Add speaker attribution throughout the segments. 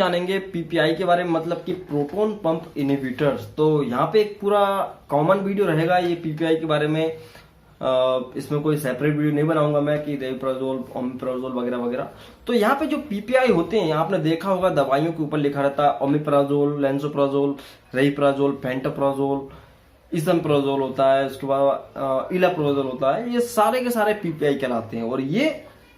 Speaker 1: जानेंगे पीपीआई के बारे में, मतलब कि प्रोटोन पंप इनहिबिटर्स। तो यहाँ पे एक पूरा कॉमन वीडियो रहेगा ये पीपीआई के बारे में। इसमें कोई सेपरेट वीडियो नहीं बनाऊंगा मैं कि रेविप्राजोल, ओमिप्राजोल वगैरह वगैरह। तो यहाँ पे जो पीपीआई होते हैं, आपने देखा होगा दवाइयों के ऊपर लिखा रहता है ओमिप्राजोल, लेंसोप्राजोल, रेविप्राजोल, पेंटाप्राजोल, इसमप्राजोल होता है, उसके बाद इलाप्राजोल होता है। ये सारे के सारे पीपीआई कहलाते हैं। और ये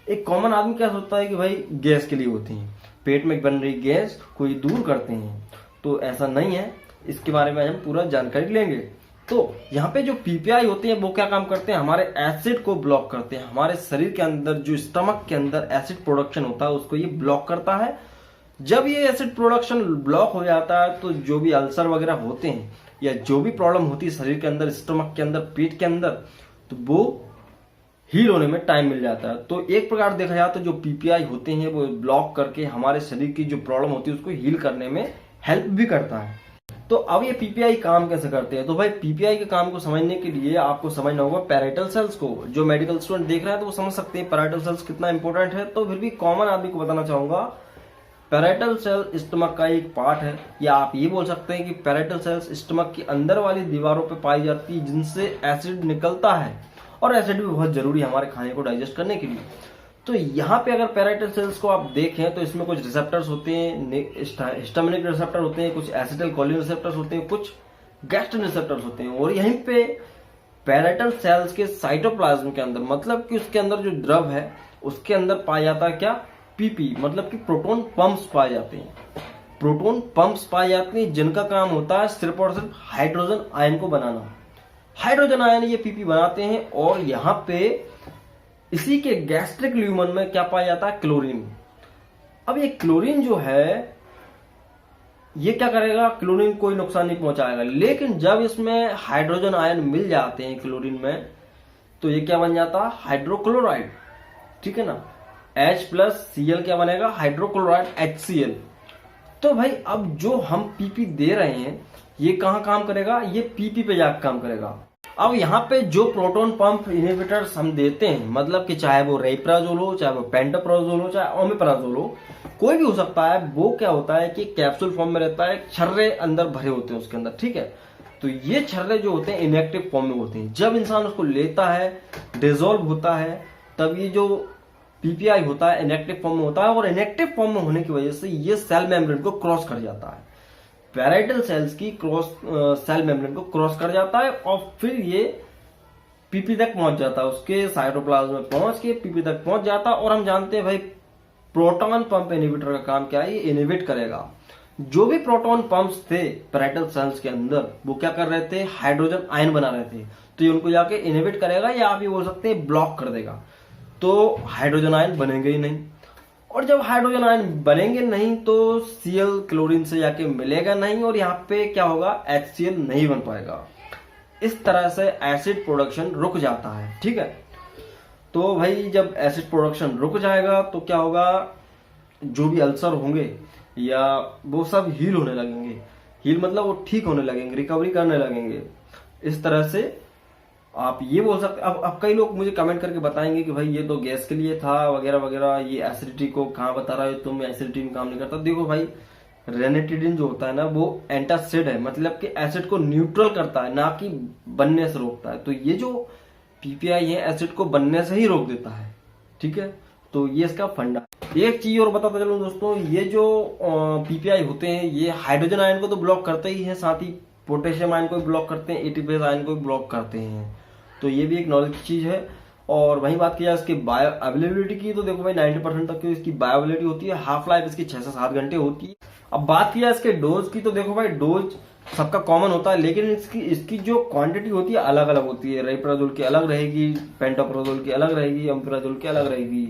Speaker 1: एक कॉमन आदमी क्या सोचता है कि भाई गैस के लिए होती है, पेट में बन रही गैस को ये दूर करते हैं। तो ऐसा नहीं है, इसके बारे में हम पूरा जानकारी लेंगे। तो यहाँ पे जो पीपीआई होते हैं वो क्या काम करते हैं, हमारे एसिड को ब्लॉक करते हैं। हमारे शरीर के अंदर जो स्टमक के अंदर एसिड प्रोडक्शन होता है उसको ये ब्लॉक करता है। जब ये एसिड प्रोडक्शन ब्लॉक हो जाता है तो जो भी अल्सर वगैरह होते हैं या जो भी प्रॉब्लम होती है शरीर के अंदर, स्टमक के अंदर, पेट के अंदर, तो वो हील होने में टाइम मिल जाता है। तो एक प्रकार देखा जाए तो जो पीपीआई होते हैं वो ब्लॉक करके हमारे शरीर की जो प्रॉब्लम होती है उसको हील करने में हेल्प भी करता है। तो अब ये पीपीआई काम कैसे करते हैं, तो भाई पीपीआई के काम को समझने के लिए आपको समझना होगा पैराइटल सेल्स को। जो मेडिकल स्टूडेंट देख रहे हैं तो वो समझ सकते हैं पैराइटल सेल्स कितना इंपॉर्टेंट है। तो फिर भी कॉमन आदमी को बताना चाहूंगा, पैराइटल सेल स्टमक का एक पार्ट है, या आप ये बोल सकते हैं कि पैराइटल सेल्स स्टमक की अंदर वाली दीवारों पर पाई जाती है जिनसे एसिड निकलता है। और एसिड भी बहुत जरूरी है हमारे खाने को डाइजेस्ट करने के लिए। तो यहाँ पे अगर पैराइटल सेल्स को आप देखें तो इसमें कुछ रिसेप्टर्स होते हैं, हिस्टामिनिक रिसेप्टर होते हैं, कुछ एसिटाइल कोलिन रिसेप्टर्स होते हैं, कुछ गैस्ट्रिन रिसेप्टर्स होते हैं। और यहीं पे पैराइटल सेल्स के साइटोप्लाज्म के अंदर, मतलब कि उसके अंदर जो द्रव है उसके अंदर पाया जाता है क्या, पीपी, मतलब कि प्रोटोन पंप्स पाए जाते हैं। प्रोटोन पंप्स पाए जाते हैं जिनका काम होता है सिर्फ और सिर्फ हाइड्रोजन आयन को बनाना। हाइड्रोजन आयन ये पीपी बनाते हैं। और यहाँ पे इसी के गैस्ट्रिक ल्यूमन में क्या पाया जाता है, क्लोरीन। अब ये क्लोरीन जो है ये क्या करेगा, क्लोरीन कोई नुकसान नहीं पहुंचाएगा। लेकिन जब इसमें हाइड्रोजन आयन मिल जाते हैं क्लोरीन में तो ये क्या बन जाता है, हाइड्रोक्लोराइड। ठीक है ना, H+Cl क्या बनेगा, हाइड्रोक्लोराइड HCl। तो भाई अब जो हम पीपी दे रहे हैं ये कहाँ काम करेगा, ये पीपी पे जाकर काम करेगा। अब यहाँ पे जो प्रोटोन पंप इनहिबिटर्स हम देते हैं, मतलब कि चाहे वो रेविप्राजोल हो, चाहे वो पेंटाप्राजोल हो, चाहे ओमिप्राजोल हो, कोई भी हो सकता है। वो क्या होता है कि कैप्सूल फॉर्म में रहता है, छर्रे अंदर भरे होते हैं उसके अंदर। ठीक है, तो ये छर्रे जो होते हैं इनएक्टिव फॉर्म में होते हैं। जब इंसान उसको लेता है, डिजोल्व होता है, तब ये जो पीपीआई होता है इनएक्टिव फॉर्म में होता है। और इनएक्टिव फॉर्म में होने की वजह से ये सेल मेम्ब्रेन को क्रॉस कर जाता है, पैराइटल सेल्स की सेल मेम्ब्रेन को क्रॉस कर जाता है और फिर ये पीपी तक पहुंच जाता है, उसके साइटोप्लाज्म में पहुंच के पीपी तक पहुंच जाता है। और हम जानते हैं भाई प्रोटॉन पंप इनहिबिटर का काम क्या है, ये इनहिबिट करेगा। जो भी प्रोटॉन पंप्स थे पैराइटल सेल्स के अंदर वो क्या कर रहे थे, हाइड्रोजन आयन बना रहे थे। तो ये उनको जाके इनहिबिट करेगा, या आप ये बोल सकते हैं ब्लॉक कर देगा। तो हाइड्रोजन आयन बनेंगे ही नहीं। और जब हाइड्रोजन आयन बनेंगे नहीं तो Cl क्लोरीन से जाके मिलेगा नहीं, और यहाँ पे क्या होगा, HCl नहीं बन पाएगा। इस तरह से एसिड प्रोडक्शन रुक जाता है। ठीक है, तो भाई जब एसिड प्रोडक्शन रुक जाएगा तो क्या होगा, जो भी अल्सर होंगे या वो सब हील होने लगेंगे। हील मतलब वो ठीक होने लगेंगे, रिकवरी करने लगेंगे। इस तरह से आप ये बोल सकते। अब कई लोग मुझे कमेंट करके बताएंगे कि भाई ये तो गैस के लिए था वगैरह वगैरह, ये एसिडिटी को कहाँ बता रहा है तुम, एसिडिटी में काम नहीं करता। देखो भाई रेनिटिडिन जो होता है ना वो एंटासिड है, मतलब कि एसिड को न्यूट्रल करता है, ना कि बनने से रोकता है। तो ये जो पीपीआई है एसिड को बनने से ही रोक देता है। ठीक है, तो ये इसका फंडा। एक चीज और बताता चलूं दोस्तों, ये जो पीपीआई होते हैं ये हाइड्रोजन आयन को तो ब्लॉक करते ही है, साथ ही पोटेशियम आयन को भी ब्लॉक करते हैं, एटीपीएस आयन को भी ब्लॉक करते हैं। तो ये भी एक नॉलेज की चीज है। और वहीं बात की जाए इसकी बायो अवेलेबिलिटी की, तो देखो भाई 90% तक की इसकी बायो अवेलेबिलिटी होती है। हाफ लाइफ इसकी 6 से 7 घंटे होती है। अब बात की जाए इसके डोज की, तो देखो भाई डोज सबका कॉमन होता है, लेकिन इसकी जो क्वांटिटी होती है अलग अलग होती है। रेविप्राजोल की अलग रहेगी, पेंटाप्राजोल की अलग रहेगी, ओमिप्राजोल की अलग रहेगी।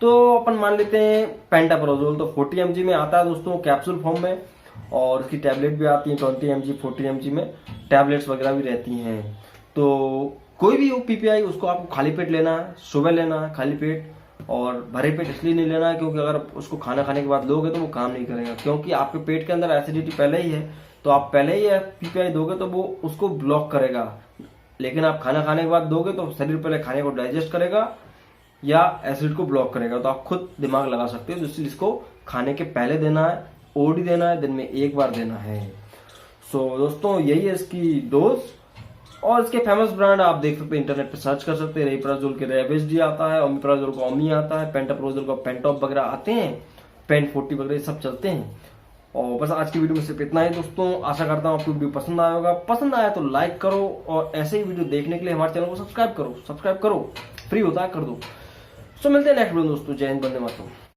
Speaker 1: तो अपन मान लेते हैं पेंटाप्राजोल तो 40 mg में आता है दोस्तों, कैप्सूल फॉर्म में। और उसकी टैबलेट भी आती है 20 mg 40 mg में, टैबलेट्स वगैरह भी रहती हैं। तो कोई भी हो पीपीआई उसको आपको खाली पेट लेना है, सुबह लेना है खाली पेट। और भरे पेट इसलिए नहीं लेना है क्योंकि अगर उसको खाना खाने के बाद लोगे तो वो काम नहीं करेगा, क्योंकि आपके पेट के अंदर एसिडिटी पहले ही है। तो आप पहले ही पीपीआई दोगे तो वो उसको ब्लॉक करेगा। लेकिन आप खाना खाने के बाद दोगे तो शरीर पहले खाने को डाइजेस्ट करेगा या एसिड को ब्लॉक करेगा। तो आप खुद दिमाग लगा सकते हो, इसको खाने के पहले देना है ओडी देना है, दिन में 1 बार देना है। सो दोस्तों यही है इसकी डोज। और इसके फेमस ब्रांड आप देख सकते हैं, इंटरनेट पे सर्च कर सकते हैं। रेइप्राजोल के रेवेजडी आता है, ओमिप्राजोल का ओमी आता है, पेंटाप्रोजोल का पेंटॉप वगैरह आते हैं, पेंट 40 वगैरह सब चलते हैं। और बस आज की वीडियो में सिर्फ इतना ही दोस्तों। आशा करता हूँ आपको वीडियो पसंद आया होगा। पसंद आया तो लाइक करो और ऐसे ही वीडियो देखने के लिए हमारे चैनल को सब्सक्राइब करो। फ्री होता है, कर दो। सो मिलते हैं नेक्स्ट वीडियो दोस्तों। जय हिंद, वंदे मातरम।